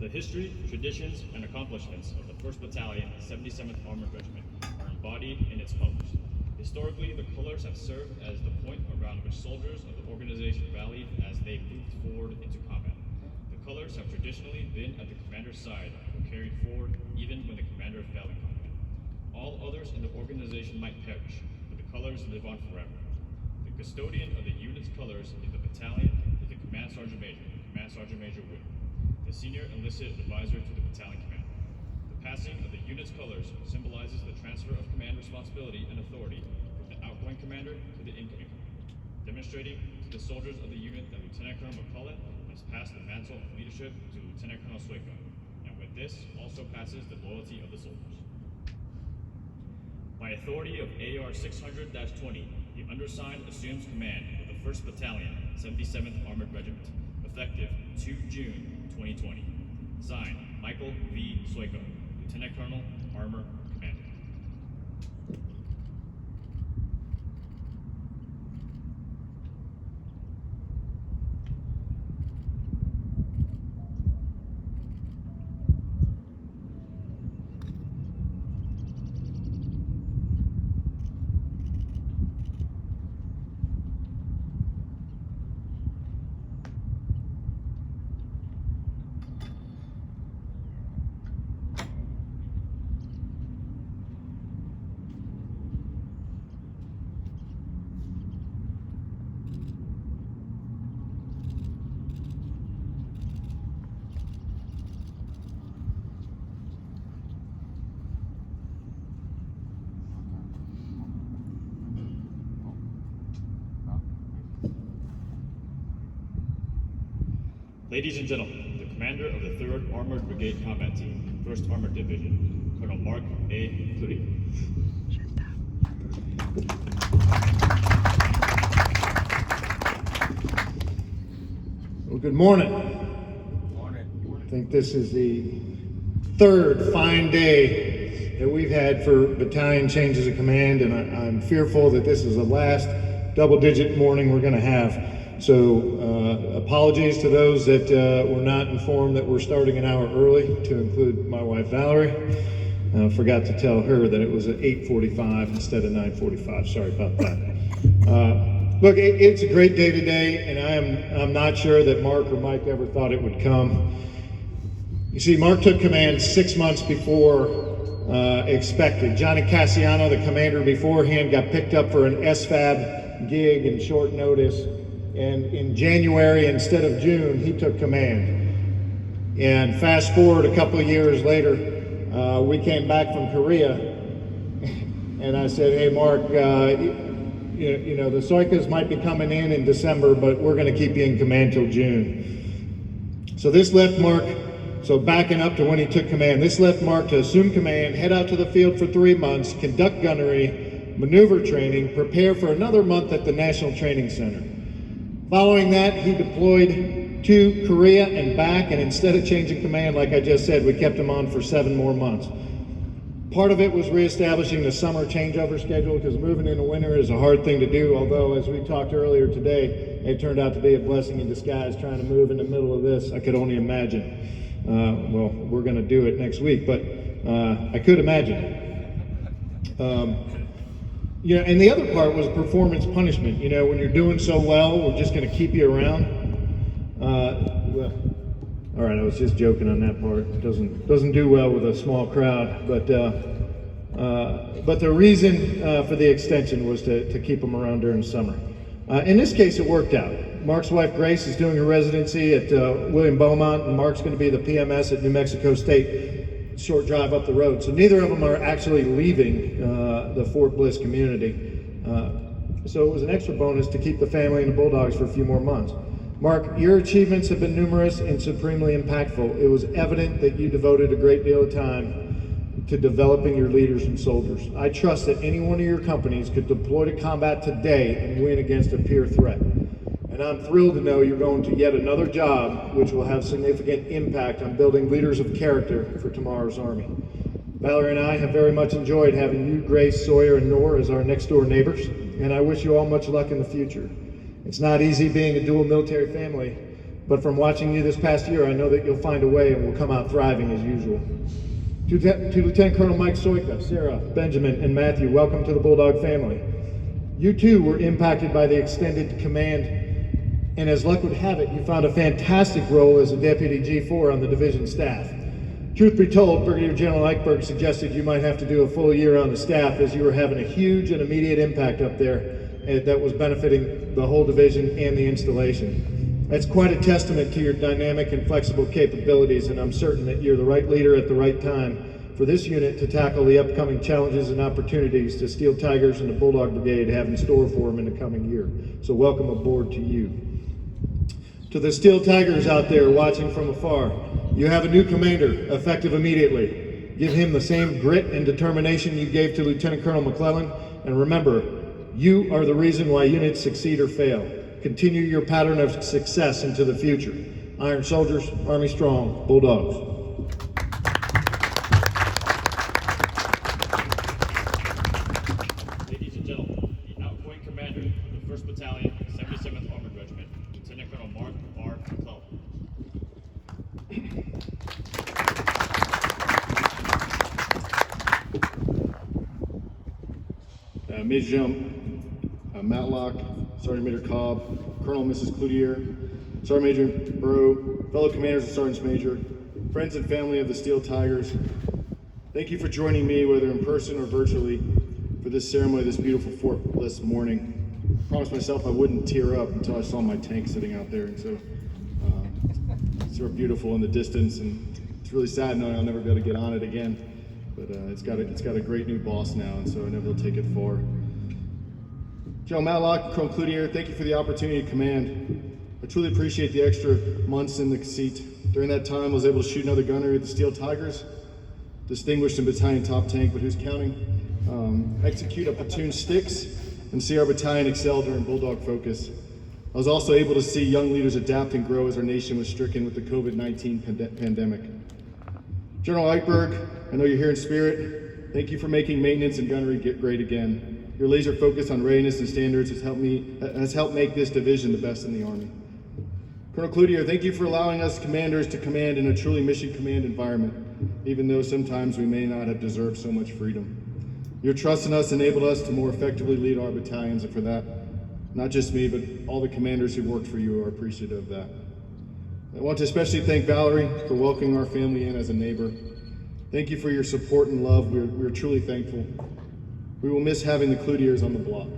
The history, traditions, and accomplishments of the 1st Battalion, 77th Armored Regiment are embodied in its colors. Historically, the colors have served as the point around which soldiers of the organization rallied as they moved forward into combat. The colors have traditionally been at the commander's side and were carried forward even when the commander fell in combat. All others in the organization might perish, but the colors live on forever. The custodian of the unit's colors in the battalion is the Command Sergeant Major Wood, the senior enlisted advisor to the battalion commander. The passing of the unit's colors symbolizes the transfer of command responsibility and authority from the outgoing commander to the incoming commander, demonstrating to the soldiers of the unit that Lieutenant Colonel McClellan has passed the mantle of leadership to Lieutenant Colonel Soyka, and with this also passes the loyalty of the soldiers. By authority of AR 600-20, the undersigned assumes command of the 1st Battalion, 77th Armored Regiment, effective 2 June 2020. Signed, Michael V. Soyka, Lieutenant Colonel, Armor Commander. Ladies and gentlemen, the commander of the 3rd Armored Brigade Combat Team, 1st Armored Division, Colonel Mark A. Cloutier. Well, good morning. Good morning. I think this is the 3rd fine day that we've had for battalion changes of command, and I'm fearful that this is the last double-digit morning we're going to have. So apologies to those that were not informed that we're starting an hour early, to include my wife Valerie. Forgot to tell her that it was at 8:45 instead of 9:45. Sorry about that. Look, it's a great day today, and I'm not sure that Mark or Mike ever thought it would come. You see, Mark took command 6 months before expected. Johnny Cassiano, the commander beforehand, got picked up for an SFAB gig in short notice. And in January, instead of June, he took command. And fast forward a couple of years later, we came back from Korea, and I said, hey, Mark, you know, the Soykas might be coming in December, but we're going to keep you in command till June. So this left Mark, so backing up to when he took command, this left Mark to assume command, head out to the field for 3 months, conduct gunnery, maneuver training, prepare for another month at the National Training Center. Following that, he deployed to Korea and back, and instead of changing command, like I just said, we kept him on for 7 more months. Part of it was reestablishing the summer changeover schedule, because moving into winter is a hard thing to do, although as we talked earlier today, it turned out to be a blessing in disguise trying to move in the middle of this. I could only imagine. Well, we're going to do it next week, but I could imagine. You know, and the other part was performance punishment. You know, when you're doing so well, we're just going to keep you around. Well, all right, I was just joking on that part. It doesn't do well with a small crowd, but the reason for the extension was to keep them around during the summer. In this case, it worked out. Mark's wife Grace is doing her residency at William Beaumont, and Mark's going to be the PMS at New Mexico State. Short drive up the road. So neither of them are actually leaving the Fort Bliss community. So it was an extra bonus to keep the family and the Bulldogs for a few more months. Mark, your achievements have been numerous and supremely impactful. It was evident that you devoted a great deal of time to developing your leaders and soldiers. I trust that any one of your companies could deploy to combat today and win against a peer threat. And I'm thrilled to know you're going to yet another job which will have significant impact on building leaders of character for tomorrow's Army. Valerie and I have very much enjoyed having you, Grace, Sawyer, and Nor as our next door neighbors, and I wish you all much luck in the future. It's not easy being a dual military family, But from watching you this past year, I know that you'll find a way and will come out thriving as usual. To Lieutenant Colonel Mike Soyka, Sarah, Benjamin, and Matthew, welcome to the Bulldog family. You too were impacted by the extended command, and as luck would have it, you found a fantastic role as a Deputy G4 on the division staff. Truth be told, Brigadier General Eichberg suggested you might have to do a full year on the staff as you were having a huge and immediate impact up there that was benefiting the whole division and the installation. That's quite a testament to your dynamic and flexible capabilities, and I'm certain that you're the right leader at the right time for this unit to tackle the upcoming challenges and opportunities the Steel Tigers and the Bulldog Brigade have in store for them in the coming year. So welcome aboard to you. To the Steel Tigers out there watching from afar, you have a new commander, effective immediately. Give him the same grit and determination you gave to Lieutenant Colonel McClellan, and remember, you are the reason why units succeed or fail. Continue your pattern of success into the future. Iron Soldiers, Army Strong, Bulldogs. Ladies and gentlemen, the outgoing commander of the 1st Battalion, 77th Armored Regiment, Lieutenant Colonel Mark R. McClellan. Major General Matlock, Sergeant Major Cobb, Colonel and Mrs. Cloutier, Sergeant Major Burrow, fellow commanders and sergeants major, friends and family of the Steel Tigers, thank you for joining me, whether in person or virtually, for this ceremony this beautiful Fort Bliss morning. I promised myself I wouldn't tear up until I saw my tank sitting out there, and so it's sort of beautiful in the distance, and it's really sad knowing I'll never be able to get on it again. But it's got a great new boss now, and so I know he'll take it far. General Matlock, Colonel Cloutier, thank you for the opportunity to command. I truly appreciate the extra months in the seat. During that time, I was able to shoot another gunnery with the Steel Tigers, distinguished in battalion top tank, but who's counting, execute a platoon sticks, and see our battalion excel during Bulldog Focus. I was also able to see young leaders adapt and grow as our nation was stricken with the COVID-19 pandemic. General Eichberg, I know you're here in spirit. Thank you for making maintenance and gunnery great again. Your laser focus on readiness and standards has helped make this division the best in the Army. Colonel Cloutier, thank you for allowing us commanders to command in a truly mission command environment, even though sometimes we may not have deserved so much freedom. Your trust in us enabled us to more effectively lead our battalions, and for that, not just me, but all the commanders who worked for you are appreciative of that. I want to especially thank Valerie for welcoming our family in as a neighbor. Thank you for your support and love. We're truly thankful. We will miss having the Cloutiers on the block.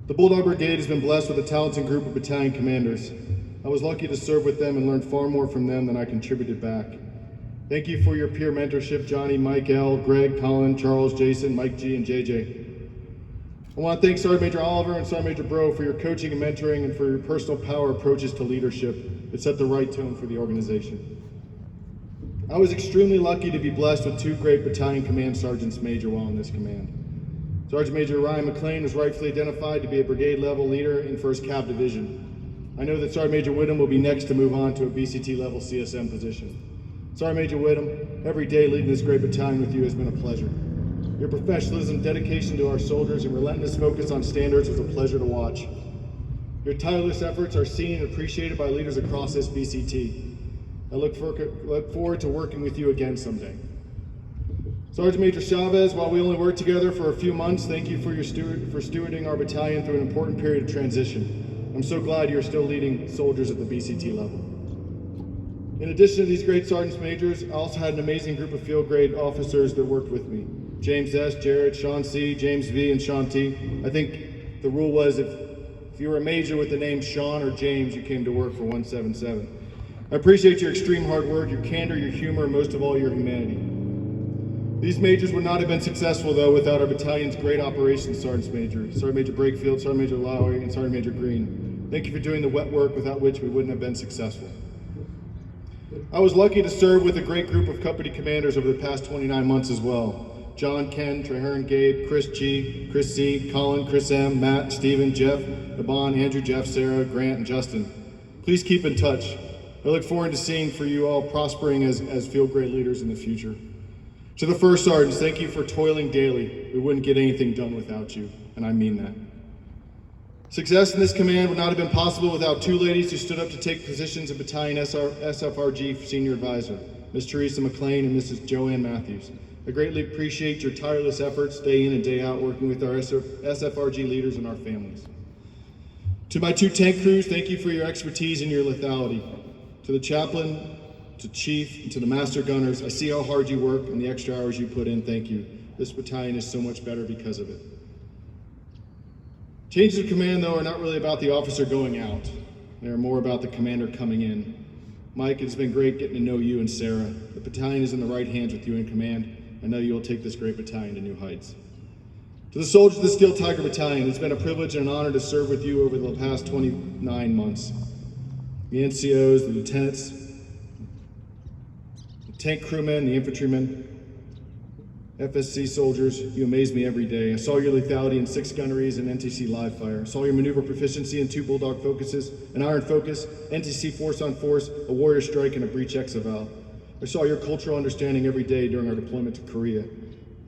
The Bulldog Brigade has been blessed with a talented group of battalion commanders. I was lucky to serve with them and learn far more from them than I contributed back. Thank you for your peer mentorship, Johnny, Mike L., Greg, Colin, Charles, Jason, Mike G., and JJ. I want to thank Sergeant Major Oliver and Sergeant Major Bro for your coaching and mentoring and for your personal power approaches to leadership. It set the right tone for the organization. I was extremely lucky to be blessed with two great battalion command sergeants major while in this command. Sergeant Major Ryan McLean was rightfully identified to be a brigade level leader in 1st Cav Division. I know that Sergeant Major Whittam will be next to move on to a BCT level CSM position. Sergeant Major Whittam, every day leading this great battalion with you has been a pleasure. Your professionalism, dedication to our soldiers, and relentless focus on standards was a pleasure to watch. Your tireless efforts are seen and appreciated by leaders across this BCT. I look forward to working with you again someday. Sergeant Major Chavez, while we only worked together for a few months, thank you for stewarding our battalion through an important period of transition. I'm so glad you're still leading soldiers at the BCT level. In addition to these great sergeants majors, I also had an amazing group of field grade officers that worked with me. James S., Jared, Sean C., James V., and Sean T. I think the rule was if you were a major with the name Sean or James, you came to work for 177. I appreciate your extreme hard work, your candor, your humor, and most of all, your humanity. These majors would not have been successful, though, without our battalion's great operations sergeants major, Sergeant Major Brakefield, Sergeant Major Lowry, and Sergeant Major Green. Thank you for doing the wet work without which we wouldn't have been successful. I was lucky to serve with a great group of company commanders over the past 29 months as well. John, Ken, Traherne, Gabe, Chris G, Chris C, Colin, Chris M, Matt, Steven, Jeff, Ebon, Andrew, Jeff, Sarah, Grant, and Justin. Please keep in touch. I look forward to seeing for you all prospering as field grade leaders in the future. To the first sergeants, thank you for toiling daily. We wouldn't get anything done without you, and I mean that. Success in this command would not have been possible without two ladies who stood up to take positions of Battalion SFRG Senior Advisor, Ms. Teresa McLean and Mrs. Joanne Matthews. I greatly appreciate your tireless efforts day in and day out working with our SFRG leaders and our families. To my two tank crews, thank you for your expertise and your lethality. To the chaplain, to chief, and to the master gunners, I see how hard you work and the extra hours you put in. Thank you. This battalion is so much better because of it. Changes of command, though, are not really about the officer going out. They're more about the commander coming in. Mike, it's been great getting to know you and Sarah. The battalion is in the right hands with you in command. I know you will take this great battalion to new heights. To the soldiers of the Steel Tiger Battalion, it's been a privilege and an honor to serve with you over the past 29 months. The NCOs, the lieutenants, the tank crewmen, the infantrymen, FSC soldiers, you amaze me every day. I saw your lethality in 6 gunneries and NTC live fire. I saw your maneuver proficiency in 2 Bulldog focuses, an Iron Focus, NTC Force on Force, a Warrior Strike, and a Breach Exoval. I saw your cultural understanding every day during our deployment to Korea.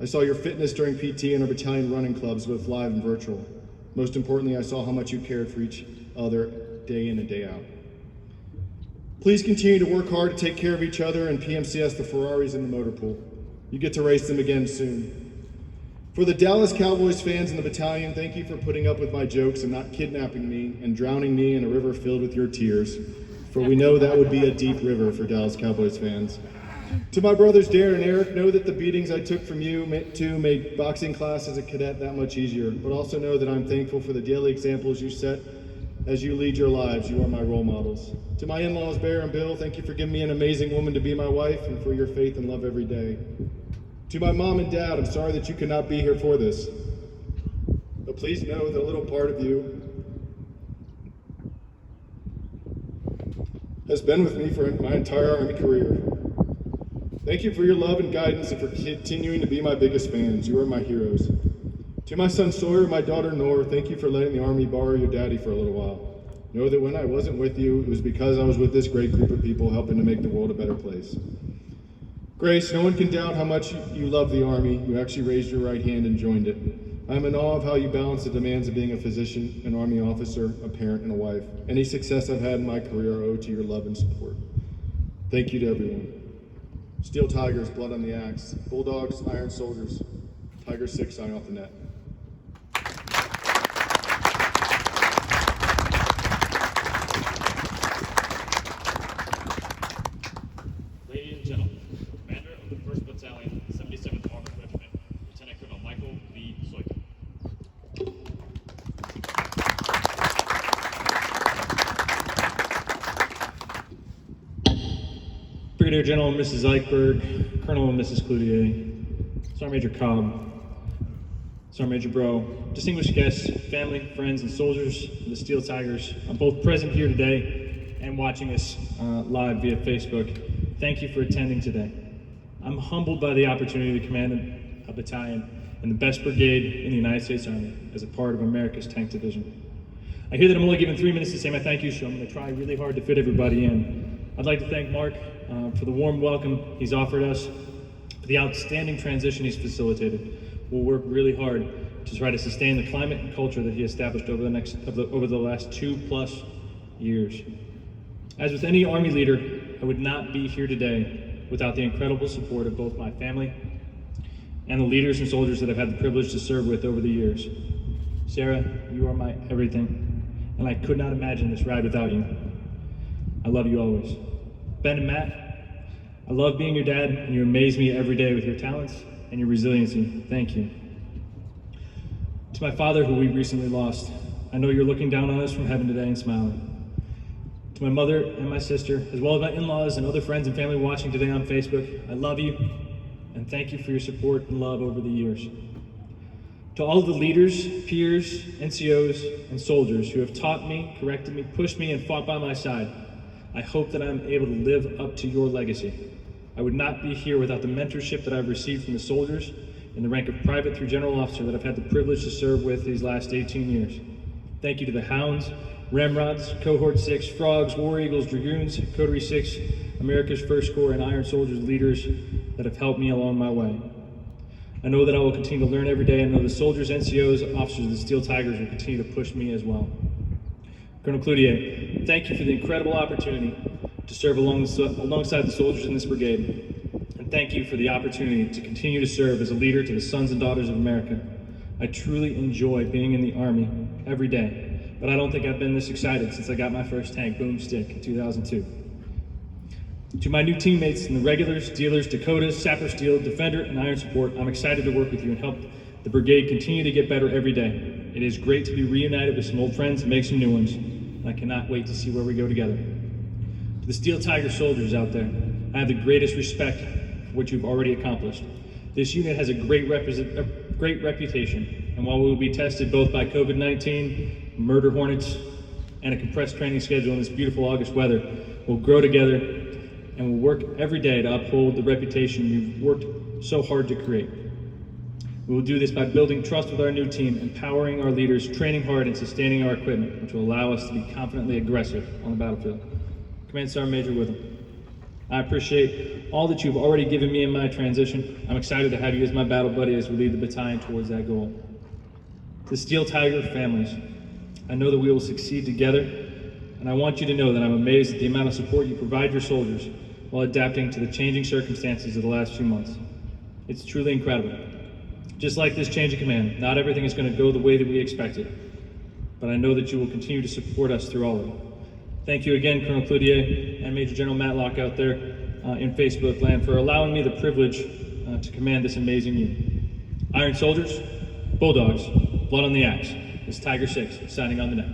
I saw your fitness during PT and our battalion running clubs, both live and virtual. Most importantly, I saw how much you cared for each other day in and day out. Please continue to work hard to take care of each other and PMCS the Ferraris in the motor pool. You get to race them again soon. For the Dallas Cowboys fans in the battalion, thank you for putting up with my jokes and not kidnapping me and drowning me in a river filled with your tears. For we know that would be a deep river for Dallas Cowboys fans. To my brothers Darren and Eric, know that the beatings I took from you too made boxing class as a cadet that much easier, but also know that I'm thankful for the daily examples you set as you lead your lives. You are my role models. To my in-laws Bear and Bill, thank you for giving me an amazing woman to be my wife and for your faith and love every day. To my mom and dad, I'm sorry that you could not be here for this, but please know that a little part of you has been with me for my entire Army career. Thank you for your love and guidance and for continuing to be my biggest fans. You are my heroes. To my son Sawyer, my daughter Nor, thank you for letting the Army borrow your daddy for a little while. Know that when I wasn't with you, it was because I was with this great group of people helping to make the world a better place. Grace, no one can doubt how much you love the Army. You actually raised your right hand and joined it. I'm in awe of how you balance the demands of being a physician, an Army officer, a parent, and a wife. Any success I've had in my career I owe to your love and support. Thank you to everyone. Steel Tigers, blood on the axe. Bulldogs, Iron Soldiers. Tiger 6, sign off the net. Ladies and gentlemen, Commander of the 1st Battalion, 77th Armored Regiment, Lieutenant Colonel Michael V. Soyka. Brigadier General Mrs. Eichberg, Colonel and Mrs. Cloutier, Sergeant Major Cobb, Sergeant Major Bro, distinguished guests, family, friends, and soldiers of the Steel Tigers, I'm both present here today and watching us live via Facebook. Thank you for attending today. I'm humbled by the opportunity to command a battalion in the best brigade in the United States Army as a part of America's Tank Division. I hear that I'm only given 3 minutes to say my thank you, so I'm going to try really hard to fit everybody in. I'd like to thank Mark for the warm welcome he's offered us, for the outstanding transition he's facilitated. We'll work really hard to try to sustain the climate and culture that he established over the last 2+ years. As with any Army leader, I would not be here today without the incredible support of both my family and the leaders and soldiers that I've had the privilege to serve with over the years. Sarah, you are my everything, and I could not imagine this ride without you. I love you always. Ben and Matt, I love being your dad, and you amaze me every day with your talents and your resiliency. Thank you. To my father, who we recently lost, I know you're looking down on us from heaven today and smiling. To my mother and my sister, as well as my in-laws and other friends and family watching today on Facebook, I love you, and thank you for your support and love over the years. To all the leaders, peers, NCOs, and soldiers who have taught me, corrected me, pushed me, and fought by my side, I hope that I'm able to live up to your legacy. I would not be here without the mentorship that I've received from the soldiers in the rank of private through general officer that I've had the privilege to serve with these last 18 years. Thank you to the Hounds, Ramrods, Cohort 6, Frogs, War Eagles, Dragoons, Coterie 6, America's First Corps, and Iron Soldiers leaders that have helped me along my way. I know that I will continue to learn every day. I know the soldiers, NCOs, officers of the Steel Tigers will continue to push me as well. Colonel Cloutier, thank you for the incredible opportunity to serve alongside the soldiers in this brigade. And thank you for the opportunity to continue to serve as a leader to the sons and daughters of America. I truly enjoy being in the Army every day, but I don't think I've been this excited since I got my first tank boomstick in 2002. To my new teammates in the Regulars, Dealers, Dakotas, Sapper Steel, Defender, and Iron Support, I'm excited to work with you and help the brigade continue to get better every day. It is great to be reunited with some old friends and make some new ones, and I cannot wait to see where we go together. To the Steel Tiger soldiers out there, I have the greatest respect for what you've already accomplished. This unit has a great reputation, and while we will be tested both by COVID-19, murder hornets, and a compressed training schedule in this beautiful August weather, we'll grow together and we'll work every day to uphold the reputation you've worked so hard to create. We will do this by building trust with our new team, empowering our leaders, training hard, and sustaining our equipment, which will allow us to be confidently aggressive on the battlefield. Command Sergeant Major Witham. I appreciate all that you've already given me in my transition. I'm excited to have you as my battle buddy as we lead the battalion towards that goal. To the Steel Tiger families, I know that we will succeed together, and I want you to know that I'm amazed at the amount of support you provide your soldiers while adapting to the changing circumstances of the last few months. It's truly incredible. Just like this change of command, not everything is going to go the way that we expected, but I know that you will continue to support us through all of it. Thank you again, Colonel Cloutier and Major General Matlock out there in Facebook land for allowing me the privilege to command this amazing unit. Iron Soldiers, Bulldogs, blood on the axe. This is Tiger 6 signing on the net.